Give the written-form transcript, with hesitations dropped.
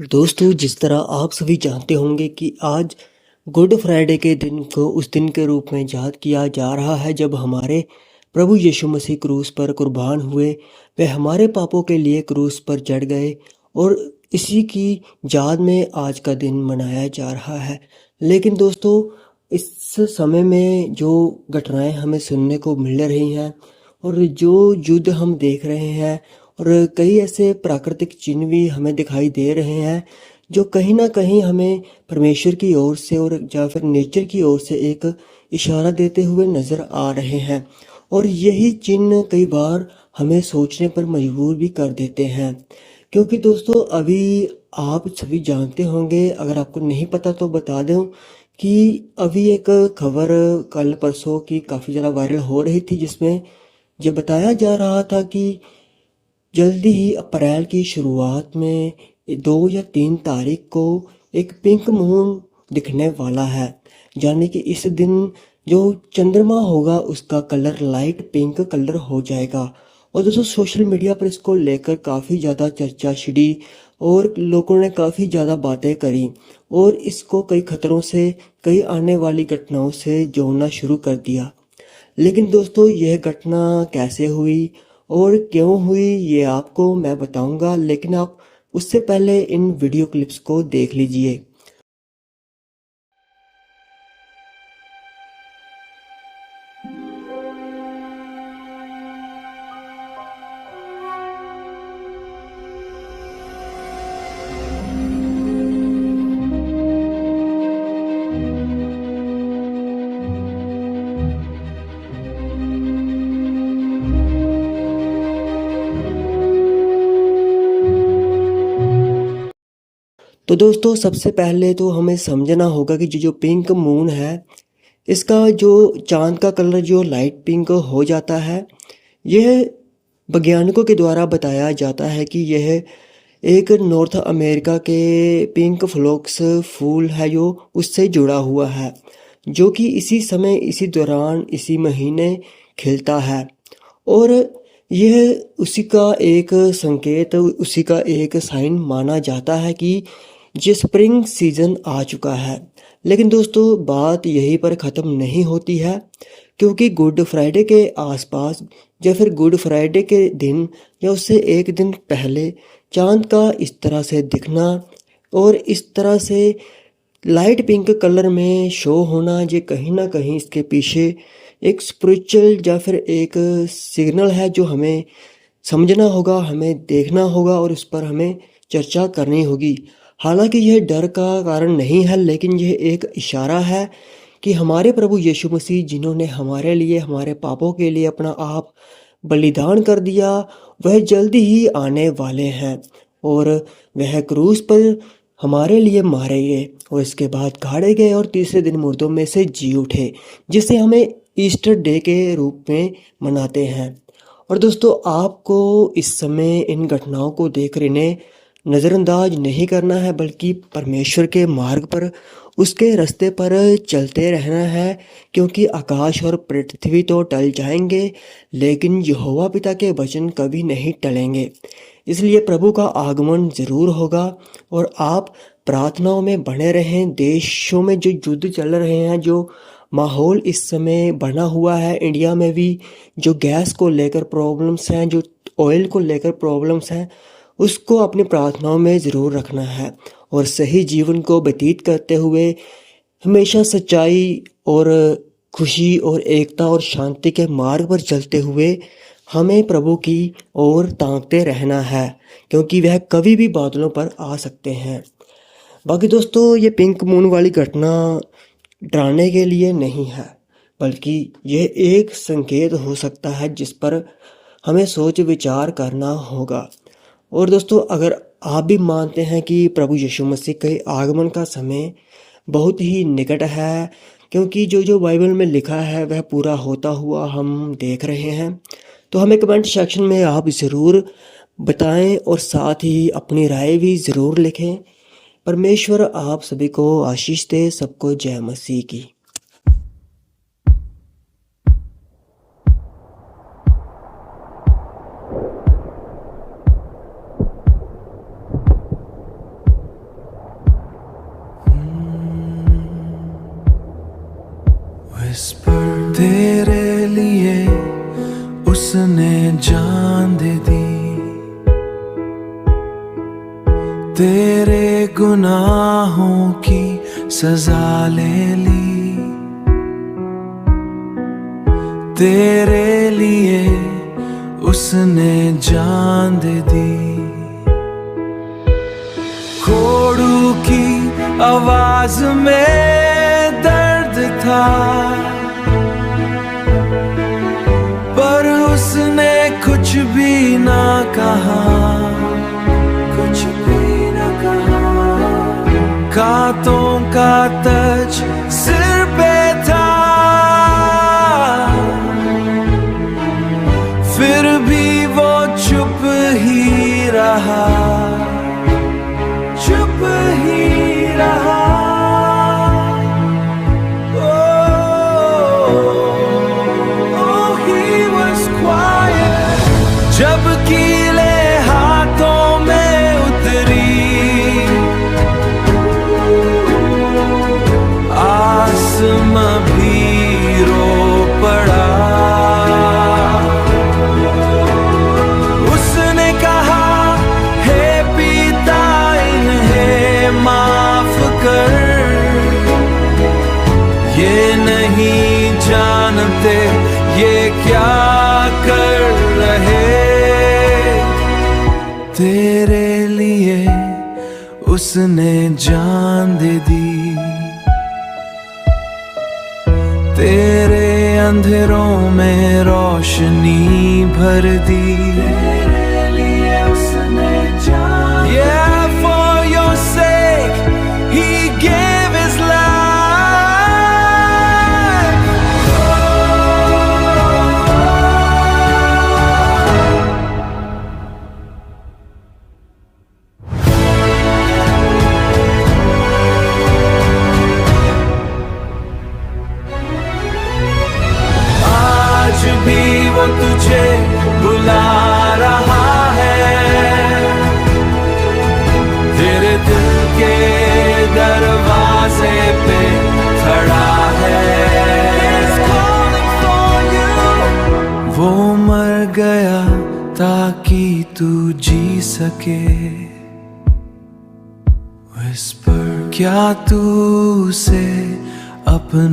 दोस्तों, जिस तरह आप सभी जानते होंगे कि आज गुड फ्राइडे के दिन को उस दिन के रूप में याद किया जा रहा है जब हमारे प्रभु यीशु मसीह क्रूस पर कुर्बान हुए। वे हमारे पापों के लिए क्रूस पर चढ़ गए और इसी की याद में आज का दिन मनाया जा रहा है। लेकिन दोस्तों, इस समय में जो घटनाएं हमें सुनने को मिल रही हैं और जो युद्ध हम देख रहे हैं और कई ऐसे प्राकृतिक चिन्ह भी हमें दिखाई दे रहे हैं जो कहीं ना कहीं हमें परमेश्वर की ओर से और या फिर नेचर की ओर से एक इशारा देते हुए नज़र आ रहे हैं। और यही चिन्ह कई बार हमें सोचने पर मजबूर भी कर देते हैं, क्योंकि दोस्तों अभी आप सभी जानते होंगे, अगर आपको नहीं पता तो बता दूं कि अभी एक खबर कल परसों की काफ़ी ज़्यादा वायरल हो रही थी, जिसमें ये बताया जा रहा था कि जल्दी ही अप्रैल की शुरुआत में 2 या 3 तारीख को एक पिंक मून दिखने वाला है। यानी कि इस दिन जो चंद्रमा होगा उसका कलर लाइट पिंक कलर हो जाएगा। और दोस्तों, सोशल मीडिया पर इसको लेकर काफ़ी ज़्यादा चर्चा छिड़ी और लोगों ने काफ़ी ज़्यादा बातें करी और इसको कई खतरों से, कई आने वाली घटनाओं से जोड़ना शुरू कर दिया। लेकिन दोस्तों, यह घटना कैसे हुई और क्यों हुई ये आपको मैं बताऊंगा, लेकिन आप उससे पहले इन वीडियो क्लिप्स को देख लीजिए। तो दोस्तों, सबसे पहले तो हमें समझना होगा कि जो पिंक मून है इसका जो चांद का कलर जो लाइट पिंक हो जाता है, यह वैज्ञानिकों के द्वारा बताया जाता है कि यह एक नॉर्थ अमेरिका के पिंक फ्लॉक्स फूल है जो उससे जुड़ा हुआ है, जो कि इसी समय, इसी दौरान, इसी महीने खिलता है। और यह उसी का एक संकेत, उसी का एक साइन माना जाता है कि ये स्प्रिंग सीजन आ चुका है। लेकिन दोस्तों, बात यहीं पर ख़त्म नहीं होती है, क्योंकि गुड फ्राइडे के आसपास या फिर गुड फ्राइडे के दिन या उससे एक दिन पहले चांद का इस तरह से दिखना और इस तरह से लाइट पिंक कलर में शो होना, ये कहीं ना कहीं इसके पीछे एक स्पिरिचुअल या फिर एक सिग्नल है जो हमें समझना होगा, हमें देखना होगा और उस पर हमें चर्चा करनी होगी। हालांकि यह डर का कारण नहीं है, लेकिन यह एक इशारा है कि हमारे प्रभु यीशु मसीह, जिन्होंने हमारे लिए, हमारे पापों के लिए अपना आप बलिदान कर दिया, वह जल्दी ही आने वाले हैं और वह क्रूस पर हमारे लिए मारे गए और इसके बाद गाड़े गए और तीसरे दिन मुर्दों में से जी उठे, जिसे हमें ईस्टर डे के रूप में मनाते हैं। और दोस्तों, आपको इस समय इन घटनाओं को देख इन्हें नज़रअंदाज नहीं करना है, बल्कि परमेश्वर के मार्ग पर, उसके रास्ते पर चलते रहना है, क्योंकि आकाश और पृथ्वी तो टल जाएंगे लेकिन यहोवा पिता के वचन कभी नहीं टलेंगे। इसलिए प्रभु का आगमन ज़रूर होगा और आप प्रार्थनाओं में बने रहें। देशों में जो युद्ध चल रहे हैं, जो माहौल इस समय बना हुआ है, इंडिया में भी जो गैस को लेकर प्रॉब्लम्स हैं, जो ऑयल को लेकर प्रॉब्लम्स हैं, उसको अपनी प्रार्थनाओं में ज़रूर रखना है और सही जीवन को व्यतीत करते हुए हमेशा सच्चाई और खुशी और एकता और शांति के मार्ग पर चलते हुए हमें प्रभु की ओर ताकते रहना है, क्योंकि वह कभी भी बादलों पर आ सकते हैं। बाकी दोस्तों, ये पिंक मून वाली घटना डराने के लिए नहीं है, बल्कि यह एक संकेत हो सकता है जिस पर हमें सोच विचार करना होगा। और दोस्तों, अगर आप भी मानते हैं कि प्रभु यीशु मसीह के आगमन का समय बहुत ही निकट है, क्योंकि जो जो बाइबल में लिखा है वह पूरा होता हुआ हम देख रहे हैं, तो हमें कमेंट सेक्शन में आप ज़रूर बताएं और साथ ही अपनी राय भी ज़रूर लिखें। परमेश्वर आप सभी को आशीष दे। सबको जय मसीह की। Whisper, तेरे लिए उसने जान दे दी, तेरे गुनाहों की सजा ले ली, तेरे लिए उसने जान दे दी। घोड़ू की आवाज में दर्द था, पर उसने कुछ भी ना कहा, कुछ भी ना कहा। कांटों का तज सिर पे था, फिर भी वो चुप ही रहा, चुप ही रहा। Oh, he was quiet. जब कीले हाथों में उतरी, आसमां भी रो पड़ा। उसने कहा, हे पिता इन्हें माफ कर, ये नहीं जानते ये क्या कर रहे। तेरे लिए उसने जान दे दी, तेरे अंधेरों में रोशनी भर दी। तेरे लिए उसने जान, yeah, for your sake he gave his life. आज भी वो तुझे बुला रहा है, तेरे दिल के दरवाजे पे खड़ा है। वो मर गया ताकि तू जी सके। Whisper, क्या तू उसे अपना